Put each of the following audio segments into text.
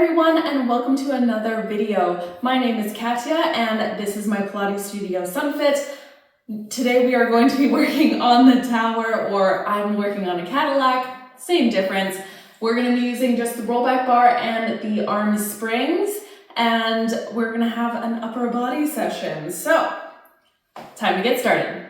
everyone, and welcome to another video. My name is Katya and this is my Pilates studio Sunfit. Today we are going to be working on the tower, or I'm working on a Cadillac, same difference. We're going to be using just the rollback bar and the arm springs, and we're going to have an upper body session. So, time to get started.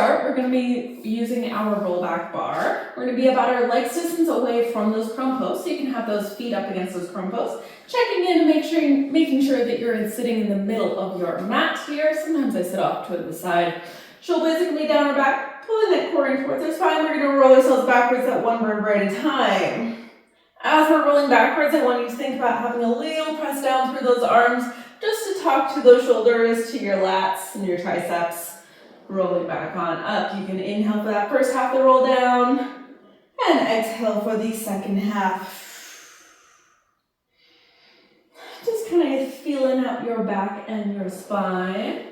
We're going to be using our rollback bar. We're going to be about our legs distance away from those chrome posts, so you can have those feet up against those chrome posts. Checking in and making sure that you're sitting in the middle of your mat here. Sometimes I sit off to the side. Shoulder blades are going to be down our back, pulling that core in towards our spine. We're going to roll ourselves backwards at one vertebra at a time. As we're rolling backwards, I want you to think about having a little press down through those arms, just to talk to those shoulders, to your lats and your triceps. Rolling back on up. You can inhale for that first half to roll down and exhale for the second half. Just kind of feeling out your back and your spine.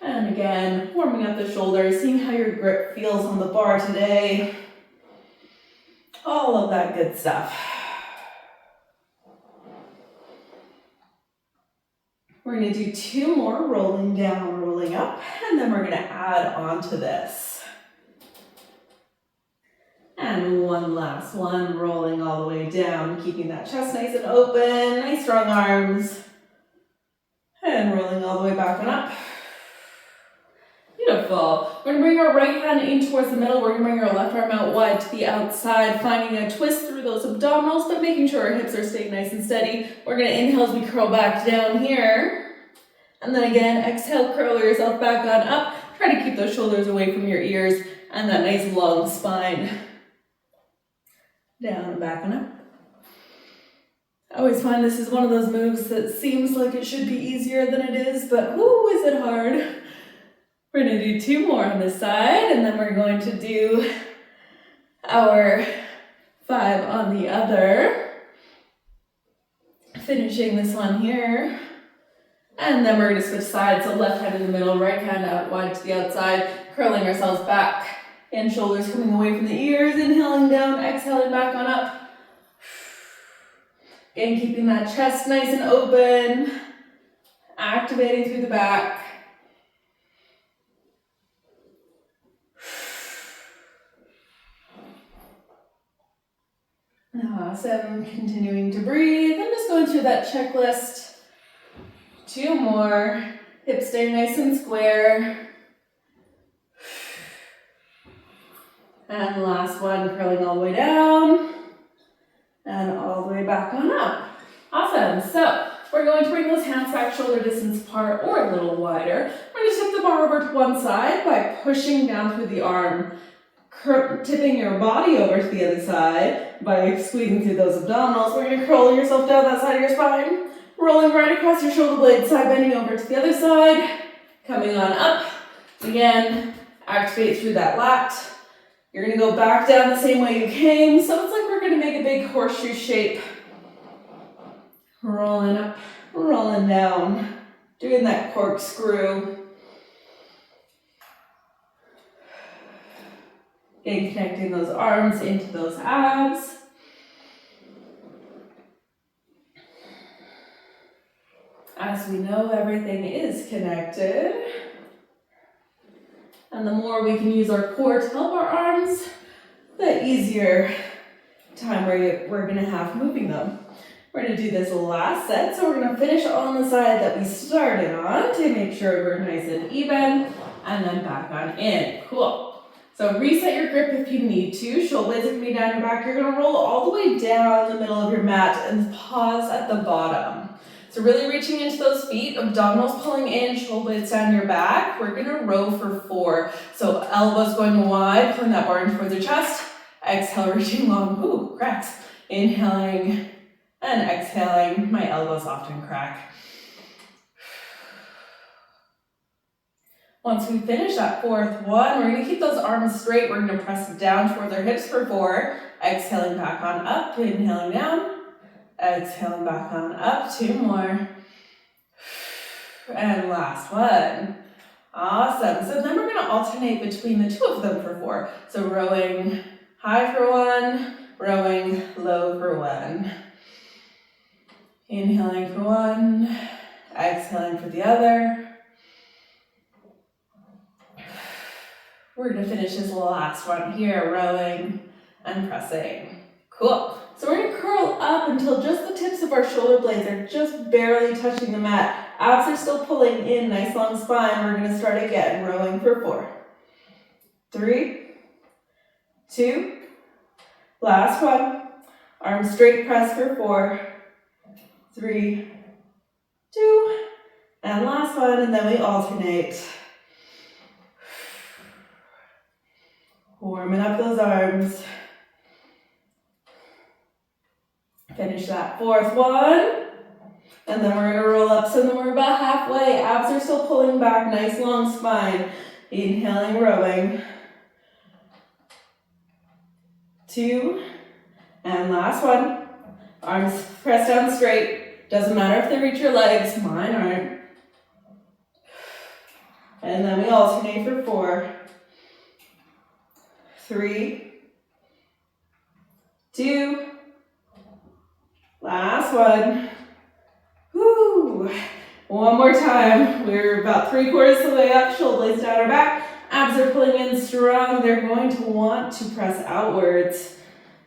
And again, warming up the shoulders, seeing how your grip feels on the bar today. All of that good stuff. We're going to do two more, rolling down, rolling up, and then we're going to add on to this. And one last one, rolling all the way down, keeping that chest nice and open, nice strong arms. And rolling all the way back and up. Beautiful. We're going to bring our right hand in towards the middle. We're going to bring our left arm out wide to the outside, finding a twist through those abdominals, but making sure our hips are staying nice and steady. We're going to inhale as we curl back down here. And then again, exhale, curl yourself back on up. Try to keep those shoulders away from your ears and that nice long spine. Down and back and up. I always find this is one of those moves that seems like it should be easier than it is, but whoo, is it hard. We're going to do two more on this side, and then we're going to do our 5 on the other. Finishing this one here. And then we're going to switch sides, so left hand in the middle, right hand out wide to the outside, curling ourselves back, and shoulders coming away from the ears, inhaling down, exhaling back on up. Again, keeping that chest nice and open, activating through the back. Awesome, continuing to breathe. I'm just going through that checklist. 2 more, hips stay nice and square. And last one, curling all the way down. And all the way back on up. Awesome, so we're going to bring those hands back shoulder distance apart or a little wider. We're going to tip the bar over to one side by pushing down through the arm. Tipping your body over to the other side by squeezing through those abdominals. We're going to curl yourself down that side of your spine, rolling right across your shoulder blades, side bending over to the other side, coming on up. Again, activate through that lat. You're going to go back down the same way you came, so it's like we're going to make a big horseshoe shape. Rolling up, rolling down, doing that corkscrew. Again, connecting those arms into those abs. As we know, everything is connected. And the more we can use our core to help our arms, the easier time we're going to have moving them. We're going to do this last set, so we're going to finish on the side that we started on to make sure we're nice and even, and then back on in. Cool. So reset your grip if you need to. Shoulder blades are going to be down your back. You're going to roll all the way down the middle of your mat and pause at the bottom. So really reaching into those feet, abdominals pulling in, shoulder blades down your back. We're going to row for 4. So elbows going wide, pulling that bar in towards your chest. Exhale, reaching long. Ooh, cracks. Inhaling and exhaling. My elbows often crack. Once we finish that 4th one, we're going to keep those arms straight. We're going to press down towards our hips for 4. Exhaling back on up, inhaling down. Exhaling back on up. 2 more. And last one. Awesome. So then we're going to alternate between the two of them for 4. So rowing high for 1, rowing low for 1. Inhaling for 1, exhaling for the other. We're going to finish this last one here, rowing and pressing. Cool. So we're going to curl up until just the tips of our shoulder blades are just barely touching the mat. Abs are still pulling in, nice long spine. We're going to start again, rowing for 4. 3, 2, last one. Arms straight press for 4. 3, 2, and last one, and then we alternate. Warming up those arms. Finish that 4th one. And then we're going to roll up, so then we're about halfway. Abs are still pulling back, nice long spine. Inhaling, rowing. 2, and last one. Arms press down straight. Doesn't matter if they reach your legs, mine aren't. And then we alternate for 4. 3, 2, last one. Woo! One more time. We're about 3/4 of the way up, shoulder blades down our back. Abs are pulling in strong. They're going to want to press outwards.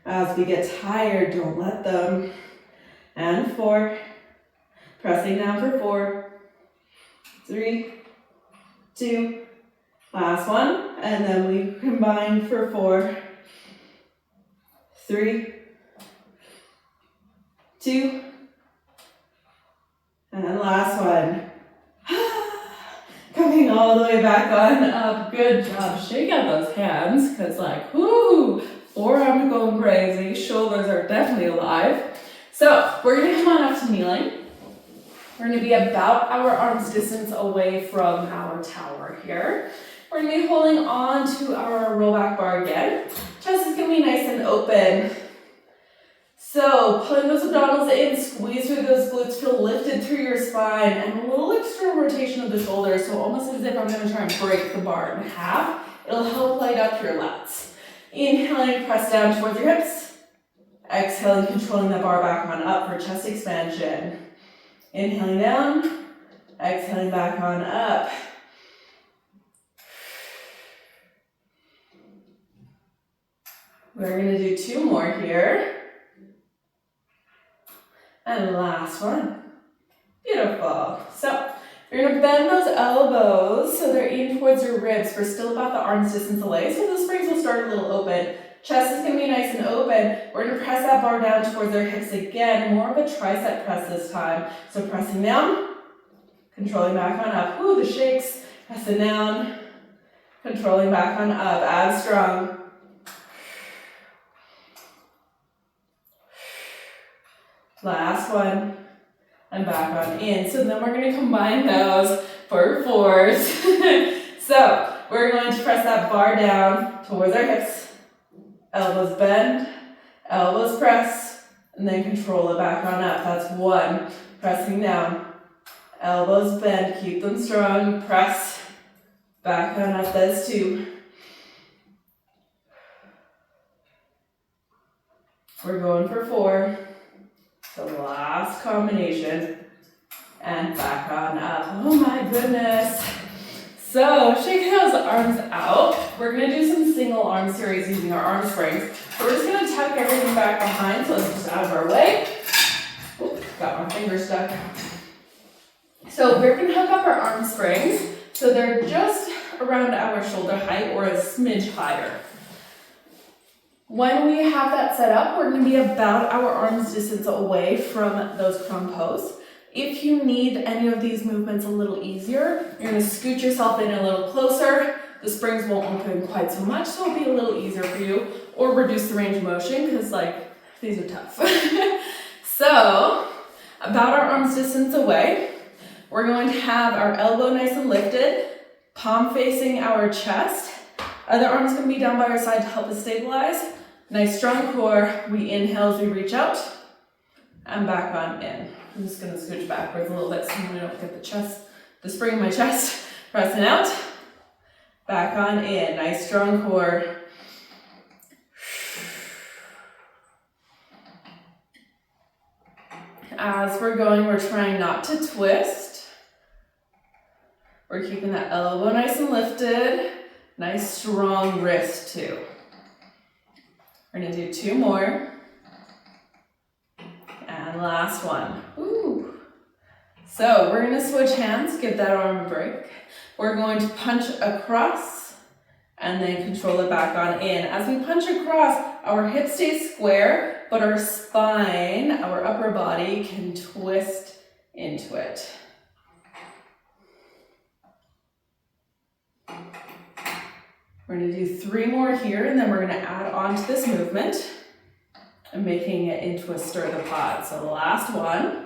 As we get tired, don't let them. And 4. Pressing down for 4. 3, 2, last one. And then we combine for 4. 3, 2, and last one. Coming all the way back on up. Good job. Shake out those hands, because like, whoo, forearms going crazy. Shoulders are definitely alive. So we're going to come on up to kneeling. We're going to be about our arm's distance away from our tower here. We're going to be holding on to our roll back bar again. Chest is going to be nice and open. So pulling those abdominals in, squeeze through those glutes, feel lifted through your spine, and a little extra rotation of the shoulders, so almost as if I'm going to try and break the bar in half. It'll help light up your lats. Inhaling, press down towards your hips. Exhaling, controlling the bar back on up for chest expansion. Inhaling down, exhaling back on up. We're going to do 2 more here. And last one. Beautiful. So you're going to bend those elbows so they're in towards your ribs. We're still about the arm's distance away, so the springs will start a little open. Chest is going to be nice and open. We're going to press that bar down towards our hips again. More of a tricep press this time. So pressing down, controlling back on up. Ooh, the shakes. Pressing down, controlling back on up. Abs strong. Last one, and back on in. So then we're going to combine those for 4s. So we're going to press that bar down towards our hips. Elbows bend, elbows press, and then control it back on up. That's 1. Pressing down, elbows bend, keep them strong, press, back on up. That's 2. We're going for 4. The last combination, and back on up. Oh my goodness. So shake those arms out. We're going to do some single arm series using our arm springs. So we're just going to tuck everything back behind so it's just out of our way. Oops, got my finger stuck. So we're going to hook up our arm springs so they're just around our shoulder height or a smidge higher. When we have that set up, we're going to be about our arm's distance away from those prone pose. If you need any of these movements a little easier, you're going to scoot yourself in a little closer. The springs won't open quite so much, so it'll be a little easier for you, or reduce the range of motion because like these are tough. So about our arm's distance away, we're going to have our elbow nice and lifted, palm facing our chest. Other arm's going to be down by our side to help us stabilize. Nice strong core. We inhale as we reach out and back on in. I'm just going to scooch backwards a little bit so we don't get the chest the spring in my chest, pressing out, back on in, nice strong core. As we're going, we're trying not to twist. We're keeping that elbow nice and lifted, nice strong wrist too. We're gonna do 2 more. And last one. Ooh. So we're gonna switch hands, give that arm a break. We're going to punch across and then control it back on in. As we punch across, our hip stays square, but our spine, our upper body can twist into it. We're gonna do 3 more here, and then we're gonna add on to this movement and making it into a stir the pot. So the last one.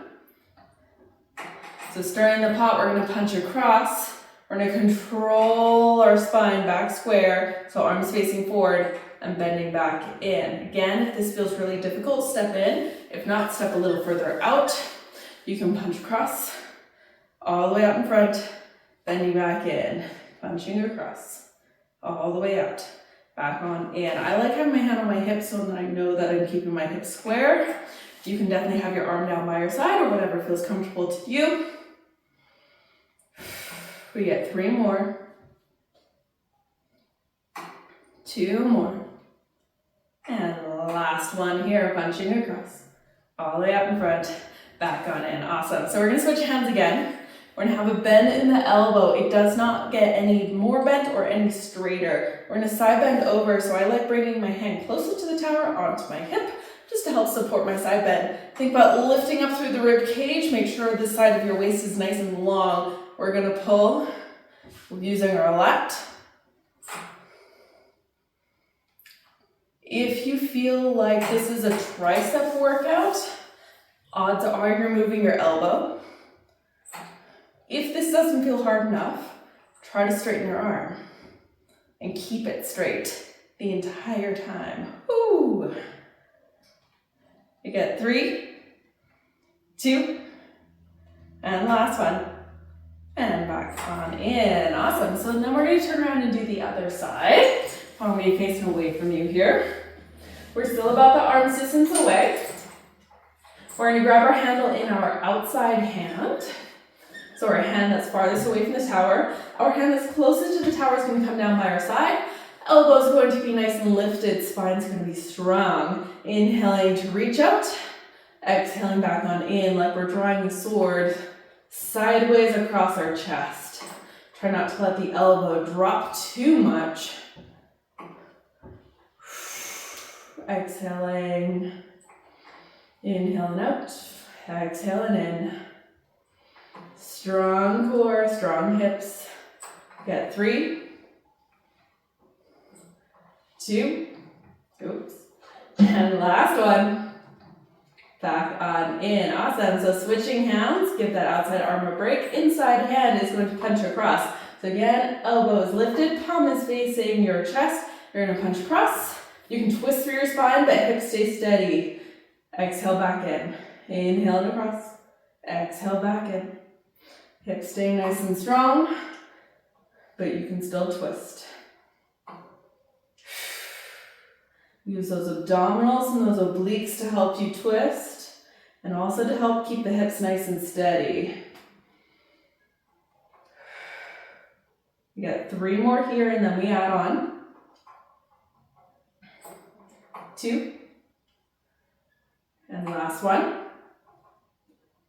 So stirring the pot, we're gonna punch across. We're gonna control our spine back square, so arms facing forward and bending back in. Again, if this feels really difficult, step in. If not, step a little further out. You can punch across, all the way out in front, bending back in, punching across, all the way out, back on in. I like having my hand on my hip so that I know that I'm keeping my hips square. You can definitely have your arm down by your side or whatever feels comfortable to you. We get 3 more. 2 more. And last one here, punching across. All the way up in front, back on in. Awesome. So we're gonna switch hands again. We're gonna have a bend in the elbow. It does not get any more bent or any straighter. We're gonna side bend over, so I like bringing my hand closer to the tower onto my hip, just to help support my side bend. Think about lifting up through the rib cage. Make sure this side of your waist is nice and long. We're gonna pull using our lat. If you feel like this is a tricep workout, odds are you're moving your elbow. If this doesn't feel hard enough, try to straighten your arm and keep it straight the entire time. Woo! You get 3, 2, and last one. And back on in. Awesome. So then we're going to turn around and do the other side. Palm be facing away from you here. We're still about the arm distance away. We're going to grab our handle in our outside hand. So our hand that's farthest away from the tower. Our hand that's closest to the tower is going to come down by our side. Elbows going to be nice and lifted. Spine's going to be strong. Inhaling to reach out. Exhaling back on in like we're drawing a sword sideways across our chest. Try not to let the elbow drop too much. Exhaling. Inhaling out. Exhaling in. Strong core, strong hips. Get 3, 2, oops, and last one. Back on in. Awesome. So switching hands, give that outside arm a break. Inside hand is going to punch across. So again, elbow is lifted, palm is facing your chest. You're going to punch across. You can twist through your spine, but hips stay steady. Exhale back in. Inhale across. Exhale back in. Hips stay nice and strong, but you can still twist. Use those abdominals and those obliques to help you twist, and also to help keep the hips nice and steady. We got 3 more here, and then we add on 2, and last one.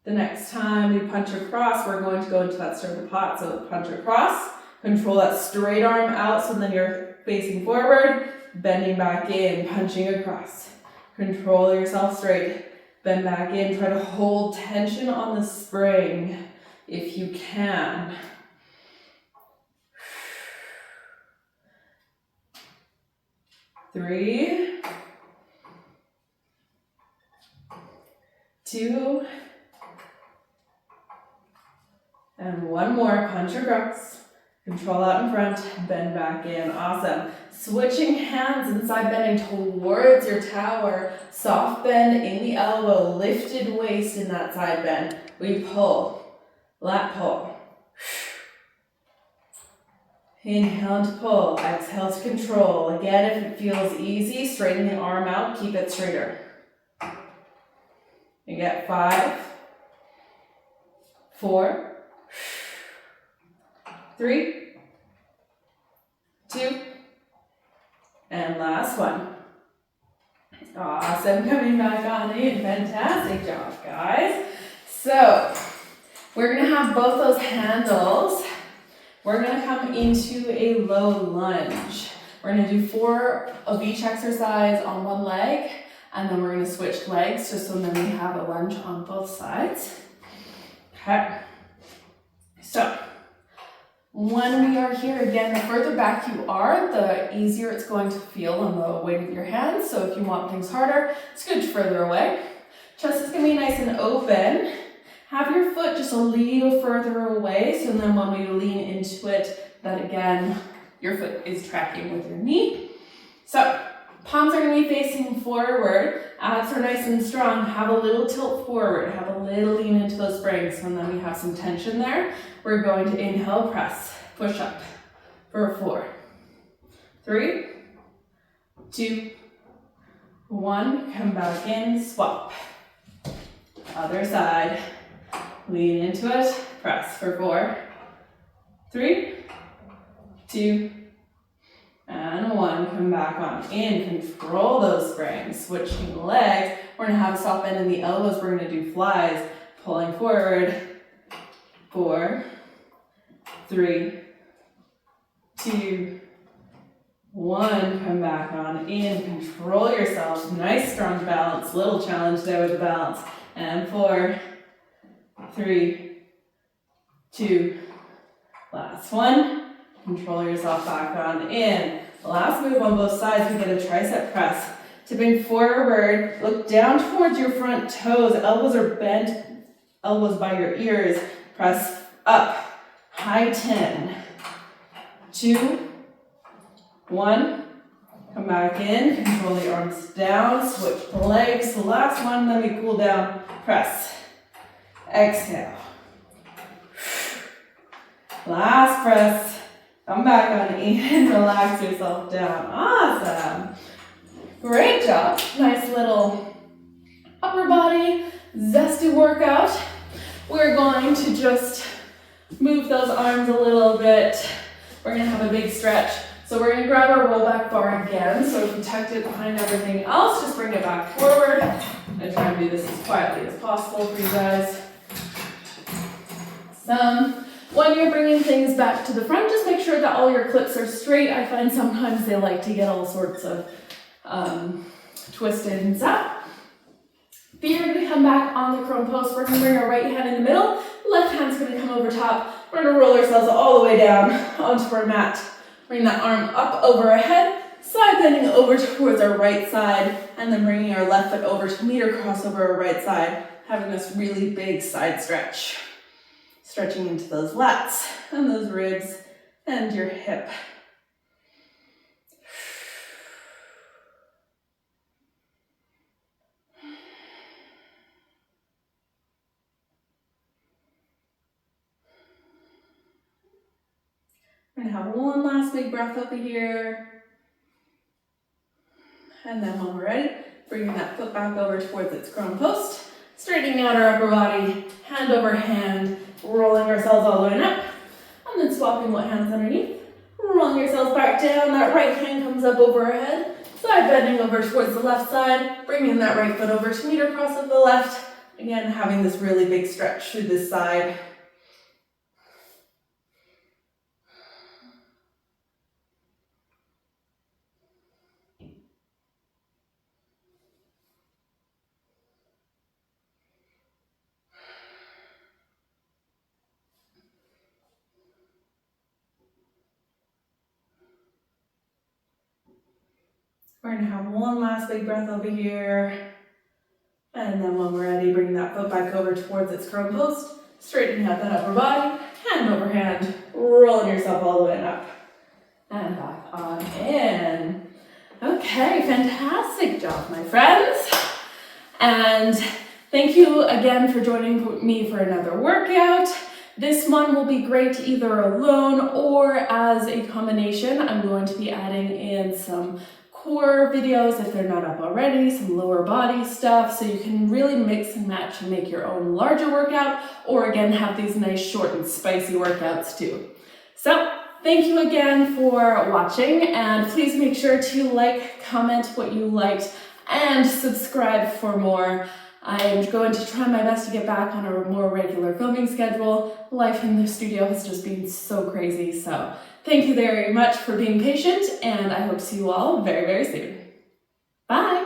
The next time we punch across, we're going to go into that stir the pot. So punch across, control that straight arm out, so then you're facing forward, bending back in, punching across. Control yourself straight, bend back in, try to hold tension on the spring if you can. Three, 2, and 1 more. Punch across. Control out in front, bend back in. Awesome. Switching hands and side bending towards your tower. Soft bend in the elbow, lifted waist in that side bend. We pull, lat pull. Inhale to pull, exhale to control. Again, if it feels easy, straighten the arm out, keep it straighter. You get 5, 4, 3, 2, and last one. Awesome, coming back on in. Fantastic job, guys. So, we're gonna have both those handles. We're gonna come into a low lunge. We're gonna do 4 of each exercise on one leg, and then we're gonna switch legs just so then we have a lunge on both sides. Okay. So, when we are here, again, the further back you are, the easier it's going to feel on the weight of your hands. So if you want things harder, scooch further away. Chest is gonna be nice and open. Have your foot just a little further away, so then when we lean into it, that again, your foot is tracking with your knee. So, palms are gonna be facing forward, abs are nice and strong, have a little tilt forward, have a little lean into those springs, and then we have some tension there. We're going to inhale, press, push up for 4, 3, 2, 1, come back in, swap. Other side. Lean into it, press for 4, 3, 2, and 1. Come back on in, control those springs. Switching legs, we're gonna have a soft bend in the elbows. We're gonna do flies, pulling forward, 4, 3, 2, 1. Come back on in, control yourself. Nice strong balance, little challenge there with the balance. And 4, 3, 2, last one. Control yourself back on in. Last move on both sides, we get a tricep press. Tipping forward, look down towards your front toes. Elbows are bent, elbows by your ears. Press up, high 10, 2, 1. Come back in, control the arms down, switch the legs. The last one, then we cool down, press. Exhale. Last press. Come back on in, relax yourself down. Awesome. Great job. Nice little upper body, zesty workout. We're going to just move those arms a little bit. We're gonna have a big stretch. So we're gonna grab our roll back bar again. So if you tucked it behind everything else, just bring it back forward. And try and do this as quietly as possible for you guys. When you're bringing things back to the front, just make sure that all your clips are straight. I find sometimes they like to get all sorts of twisted and stuff. Feet are going to come back on the crone post. We're going to bring our right hand in the middle. Left hand's going to come over top. We're going to roll ourselves all the way down onto our mat. Bring that arm up over our head, side bending over towards our right side, and then bringing our left foot over to meter cross over our right side, having this really big side stretch. Stretching into those lats and those ribs and your hip. We're gonna have one last big breath over here. And then when we're ready, bringing that foot back over towards its crone post, straightening out our upper body, hand over hand, rolling ourselves all the way up, and then swapping what hand's underneath, rolling yourselves back down. That right hand comes up over our head, side bending over towards the left side, bringing that right foot over to meter cross of the left. Again, having this really big stretch through this side. We're gonna have one last big breath over here. And then when we're ready, bring that foot back over towards its crone post, straightening out that upper body, hand over hand, rolling yourself all the way up. And back on in. Okay, fantastic job, my friends. And thank you again for joining me for another workout. This one will be great either alone or as a combination. I'm going to be adding in some core videos if they're not up already, some lower body stuff, so you can really mix and match and make your own larger workout, or again, have these nice short and spicy workouts too. So, thank you again for watching, and please make sure to like, comment what you liked, and subscribe for more. I'm going to try my best to get back on a more regular filming schedule. Life in the studio has just been so crazy, so thank you very much for being patient, and I hope to see you all very, very soon. Bye!